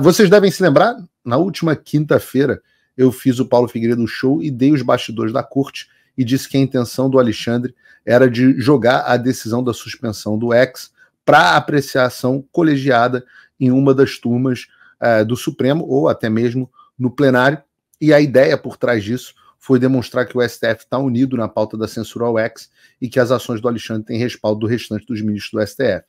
Vocês devem se lembrar, na última quinta-feira eu fiz o Paulo Figueiredo Show e dei os bastidores da corte e disse que a intenção do Alexandre era de jogar a decisão da suspensão do ex para apreciação colegiada em uma das turmas do Supremo ou até mesmo no plenário. E a ideia por trás disso foi demonstrar que o STF está unido na pauta da censura ao ex e que as ações do Alexandre têm respaldo do restante dos ministros do STF.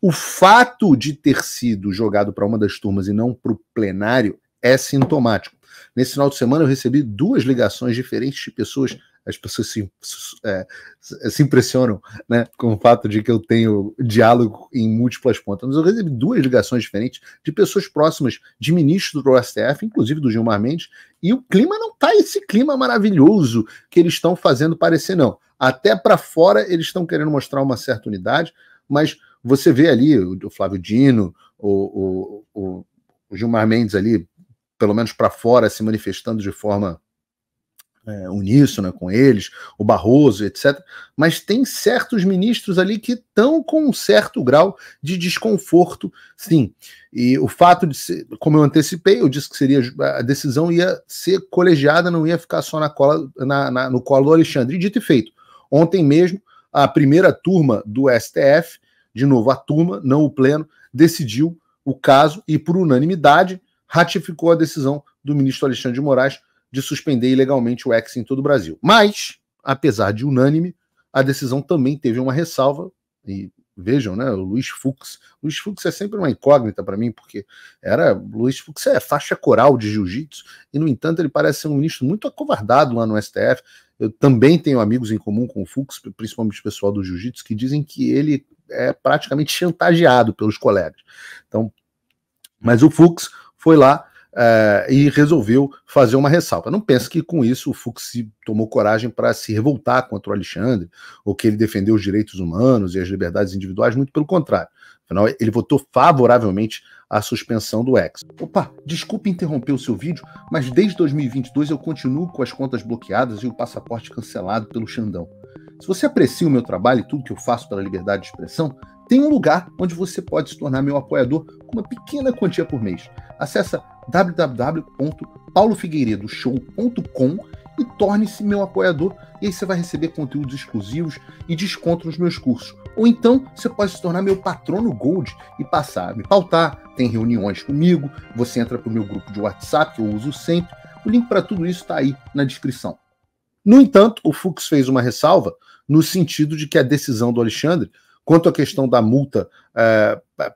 O fato de ter sido jogado para uma das turmas e não para o plenário é sintomático. Nesse final de semana eu recebi 2 ligações diferentes de pessoas. As pessoas se impressionam, né, com o fato de que eu tenho diálogo em múltiplas pontas. Mas eu recebi 2 ligações diferentes de pessoas próximas de ministros do STF, inclusive do Gilmar Mendes, e o clima não está esse clima maravilhoso que eles estão fazendo parecer, não. Até para fora eles estão querendo mostrar uma certa unidade, mas você vê ali o Flávio Dino, o Gilmar Mendes ali, pelo menos para fora, se manifestando de forma uníssona com eles, o Barroso, etc. Mas tem certos ministros ali que estão com um certo grau de desconforto, sim. E o fato de ser, como eu antecipei, eu disse que a decisão ia ser colegiada, não ia ficar só no colo do Alexandre. E dito e feito, ontem mesmo, a primeira turma do STF, de novo a turma, não o pleno, decidiu o caso e, por unanimidade, ratificou a decisão do ministro Alexandre de Moraes de suspender ilegalmente o ex em todo o Brasil. Mas, apesar de unânime, a decisão também teve uma ressalva, e vejam, né, o Luiz Fux. Luiz Fux é sempre uma incógnita para mim, porque Luiz Fux é faixa coral de jiu-jitsu, e, no entanto, ele parece ser um ministro muito acovardado lá no STF. Eu também tenho amigos em comum com o Fux, principalmente o pessoal do jiu-jitsu, que dizem que ele é praticamente chantageado pelos colegas. Então, mas o Fux foi lá e resolveu fazer uma ressalva. Não pense que com isso o Fux tomou coragem para se revoltar contra o Alexandre, ou que ele defendeu os direitos humanos e as liberdades individuais, muito pelo contrário. Afinal, ele votou favoravelmente à suspensão do ex. Opa, desculpe interromper o seu vídeo, mas desde 2022 eu continuo com as contas bloqueadas e o passaporte cancelado pelo Xandão. Se você aprecia o meu trabalho e tudo que eu faço pela liberdade de expressão, tem um lugar onde você pode se tornar meu apoiador com uma pequena quantia por mês. Acesse www.paulofigueiredoshow.com e torne-se meu apoiador, e aí você vai receber conteúdos exclusivos e desconto nos meus cursos. Ou então você pode se tornar meu patrono Gold e passar a me pautar, tem reuniões comigo, você entra para o meu grupo de WhatsApp, que eu uso sempre. O link para tudo isso está aí na descrição. No entanto, o Fux fez uma ressalva no sentido de que a decisão do Alexandre, quanto à questão da multa,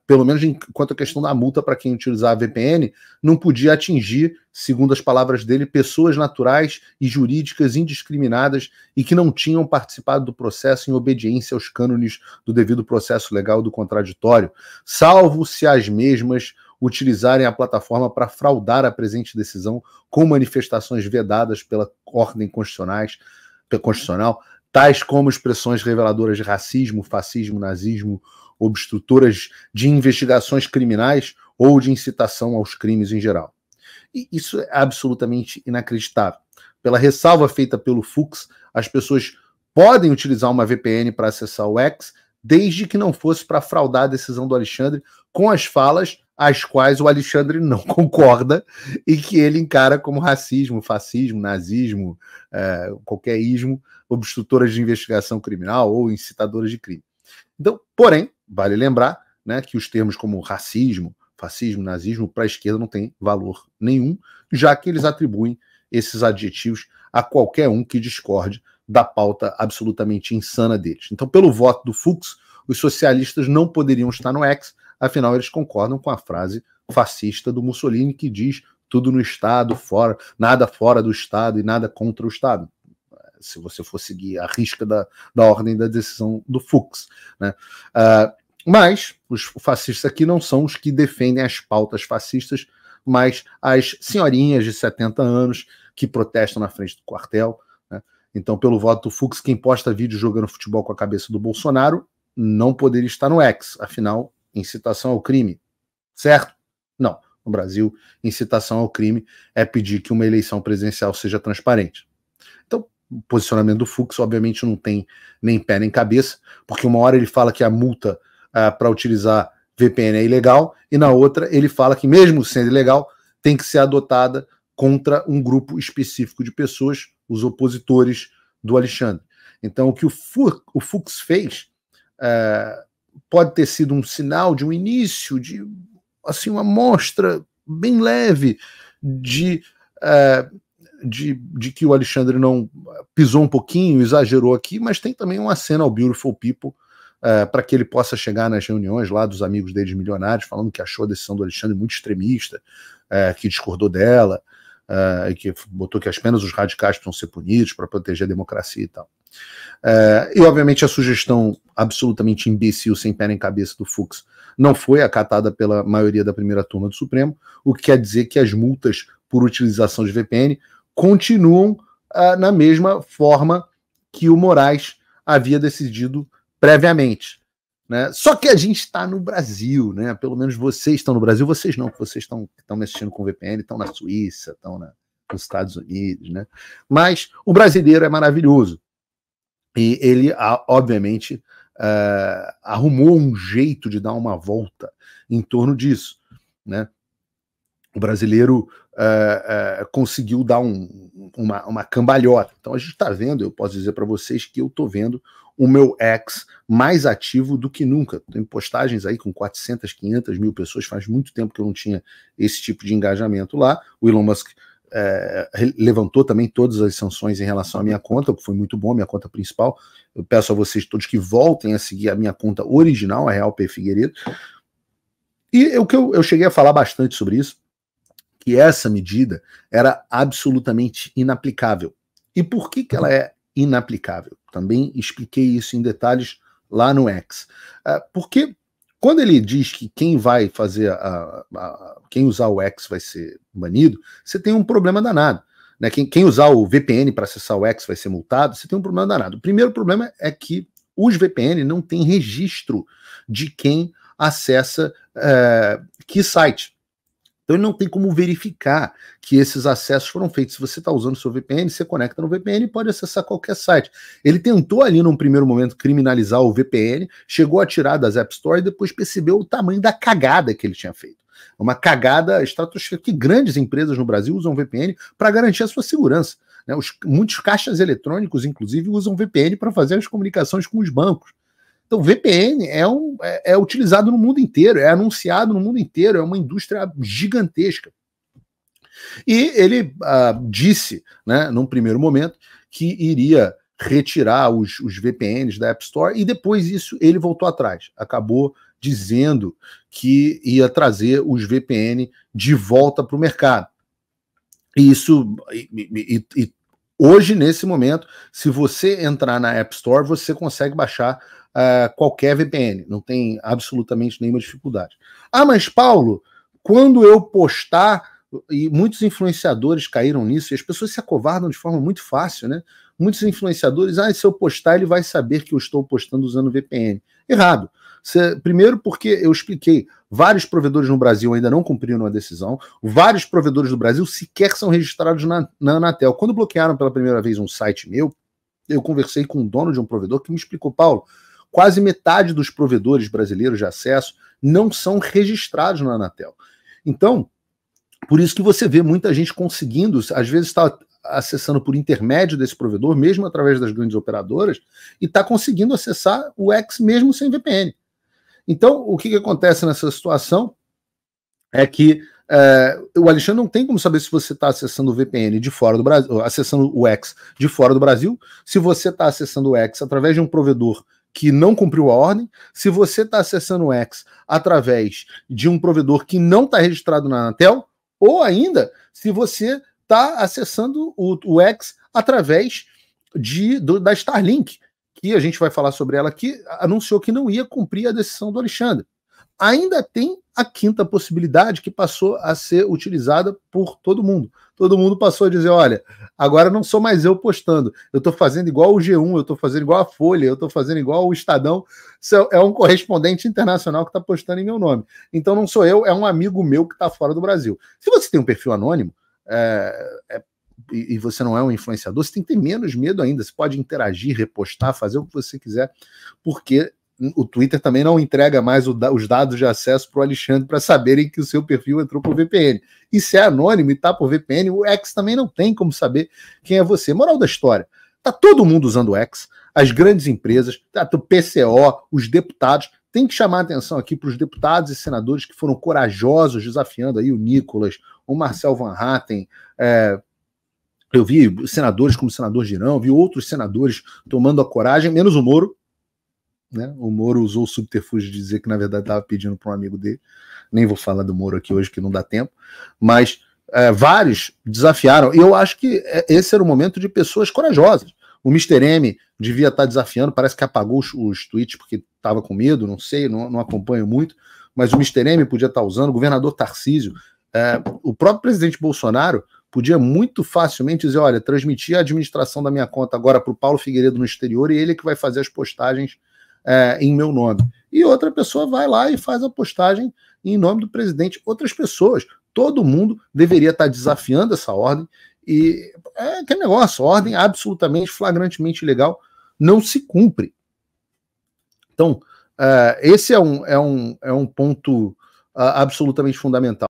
pelo menos quanto à questão da multa para quem utilizar a VPN, não podia atingir, segundo as palavras dele, pessoas naturais e jurídicas indiscriminadas e que não tinham participado do processo em obediência aos cânones do devido processo legal do contraditório, salvo se as mesmas utilizarem a plataforma para fraudar a presente decisão com manifestações vedadas pela ordem constitucional, tais como expressões reveladoras de racismo, fascismo, nazismo, obstrutoras de investigações criminais ou de incitação aos crimes em geral. E isso é absolutamente inacreditável. Pela ressalva feita pelo Fux, as pessoas podem utilizar uma VPN para acessar o X, desde que não fosse para fraudar a decisão do Alexandre com as falas às quais o Alexandre não concorda e que ele encara como racismo, fascismo, nazismo, qualquer ismo, obstrutoras de investigação criminal ou incitadoras de crime. Então, porém, vale lembrar, né, que os termos como racismo, fascismo, nazismo, para a esquerda não tem valor nenhum, já que eles atribuem esses adjetivos a qualquer um que discorde da pauta absolutamente insana deles. Então, pelo voto do Fux, os socialistas não poderiam estar no X, afinal eles concordam com a frase fascista do Mussolini que diz tudo no Estado, nada fora do Estado e nada contra o Estado, se você for seguir a risca da ordem da decisão do Fux, né? Mas os fascistas aqui não são os que defendem as pautas fascistas, mas as senhorinhas de 70 anos que protestam na frente do quartel, né? Então, pelo voto do Fux, quem posta vídeo jogando futebol com a cabeça do Bolsonaro não poderia estar no X, afinal, incitação ao crime, certo? Não. No Brasil, incitação ao crime é pedir que uma eleição presidencial seja transparente. Então, o posicionamento do Fux, obviamente, não tem nem pé nem cabeça, porque uma hora ele fala que a multa para utilizar VPN é ilegal, e na outra ele fala que mesmo sendo ilegal, tem que ser adotada contra um grupo específico de pessoas, os opositores do Alexandre. Então, o que o Fux fez pode ter sido um sinal de um início, de assim, uma amostra bem leve de que o Alexandre não pisou um pouquinho, exagerou aqui, mas tem também um aceno ao Beautiful People, para que ele possa chegar nas reuniões lá dos amigos deles milionários, falando que achou a decisão do Alexandre muito extremista, que discordou dela, e que botou que apenas os radicais precisam ser punidos para proteger a democracia e tal. E obviamente a sugestão absolutamente imbecil, sem pé nem cabeça do Fux, não foi acatada pela maioria da primeira turma do Supremo, o que quer dizer que as multas por utilização de VPN continuam na mesma forma que o Moraes havia decidido previamente, né? Só que a gente está no Brasil, né? Pelo menos vocês estão no Brasil, vocês não, porque vocês estão mexendo com VPN, estão na Suíça, estão nos Estados Unidos, né? Mas o brasileiro é maravilhoso e ele, obviamente, arrumou um jeito de dar uma volta em torno disso, né? O brasileiro conseguiu dar uma cambalhota. Então a gente está vendo, eu posso dizer para vocês que eu estou vendo o meu X mais ativo do que nunca. Tem postagens aí com 400, 500 mil pessoas, faz muito tempo que eu não tinha esse tipo de engajamento lá. O Elon Musk levantou também todas as sanções em relação à minha conta, o que foi muito bom, minha conta principal. Eu peço a vocês todos que voltem a seguir a minha conta original, a Real P Figueiredo. E o que eu cheguei a falar bastante sobre isso, que essa medida era absolutamente inaplicável. E por que ela é inaplicável? Também expliquei isso em detalhes lá no X. Porque quando ele diz que quem vai fazer quem usar o X vai ser banido, você tem um problema danado, né? Quem usar o VPN para acessar o X vai ser multado, você tem um problema danado. O primeiro problema é que os VPN não têm registro de quem acessa que site. Então ele não tem como verificar que esses acessos foram feitos. Se você está usando o seu VPN, você conecta no VPN e pode acessar qualquer site. Ele tentou ali num primeiro momento criminalizar o VPN, chegou a tirar das App Store e depois percebeu o tamanho da cagada que ele tinha feito. Uma cagada estratosférica, que grandes empresas no Brasil usam VPN para garantir a sua segurança, né? Muitos caixas eletrônicos, inclusive, usam VPN para fazer as comunicações com os bancos. Então, VPN é utilizado no mundo inteiro, é anunciado no mundo inteiro, é uma indústria gigantesca. E ele disse, né, num primeiro momento, que iria retirar os VPNs da App Store, e depois isso ele voltou atrás. Acabou dizendo que ia trazer os VPN de volta para o mercado. E isso... hoje, nesse momento, se você entrar na App Store, você consegue baixar qualquer VPN, não tem absolutamente nenhuma dificuldade. Mas Paulo, quando eu postar, e muitos influenciadores caíram nisso, e as pessoas se acovardam de forma muito fácil, né? Muitos influenciadores, se eu postar, ele vai saber que eu estou postando usando VPN. Errado. Primeiro porque eu expliquei, vários provedores no Brasil ainda não cumpriram a decisão, vários provedores do Brasil sequer são registrados na Anatel. Quando bloquearam pela primeira vez um site meu, eu conversei com o dono de um provedor que me explicou, Paulo, quase metade dos provedores brasileiros de acesso não são registrados na Anatel. Então, por isso que você vê muita gente conseguindo, às vezes está acessando por intermédio desse provedor, mesmo através das grandes operadoras, e está conseguindo acessar o X mesmo sem VPN. Então, o que acontece nessa situação é que o Alexandre não tem como saber se você está acessando o VPN de fora do Brasil, acessando o X de fora do Brasil, se você está acessando o X através de um provedor que não cumpriu a ordem, se você está acessando o X através de um provedor que não está registrado na Anatel, ou ainda, se você está acessando o X através da Starlink, que a gente vai falar sobre ela aqui, anunciou que não ia cumprir a decisão do Alexandre. Ainda tem a quinta possibilidade, que passou a ser utilizada por todo mundo. Todo mundo passou a dizer, olha, agora não sou mais eu postando, eu estou fazendo igual o G1, eu estou fazendo igual a Folha, eu estou fazendo igual o Estadão, é um correspondente internacional que está postando em meu nome. Então não sou eu, é um amigo meu que está fora do Brasil. Se você tem um perfil anônimo, e você não é um influenciador, você tem que ter menos medo ainda, você pode interagir, repostar, fazer o que você quiser, porque o Twitter também não entrega mais os dados de acesso para o Alexandre para saberem que o seu perfil entrou por VPN. E se é anônimo e está por VPN, o X também não tem como saber quem é você. Moral da história, tá todo mundo usando o X, as grandes empresas, o PCO, os deputados. Tem que chamar a atenção aqui para os deputados e senadores que foram corajosos, desafiando aí o Nicolas, o Marcel Van Hatten, eu vi senadores como o senador Girão, vi outros senadores tomando a coragem, menos o Moro, né? O Moro usou o subterfúgio de dizer que na verdade estava pedindo para um amigo dele. Nem vou falar do Moro aqui hoje, que não dá tempo, mas vários desafiaram, e eu acho que esse era o momento de pessoas corajosas. O Mr. M devia estar desafiando, parece que apagou os tweets porque estava com medo, não sei, não acompanho muito, mas o Mr. M podia estar usando, o governador Tarcísio, o próprio presidente Bolsonaro podia muito facilmente dizer, olha, transmitir a administração da minha conta agora para o Paulo Figueiredo no exterior e ele que vai fazer as postagens em meu nome. E outra pessoa vai lá e faz a postagem em nome do presidente. Outras pessoas, todo mundo deveria estar desafiando essa ordem e aquele negócio, ordem absolutamente, flagrantemente ilegal, não se cumpre. Então, esse é um ponto absolutamente fundamental.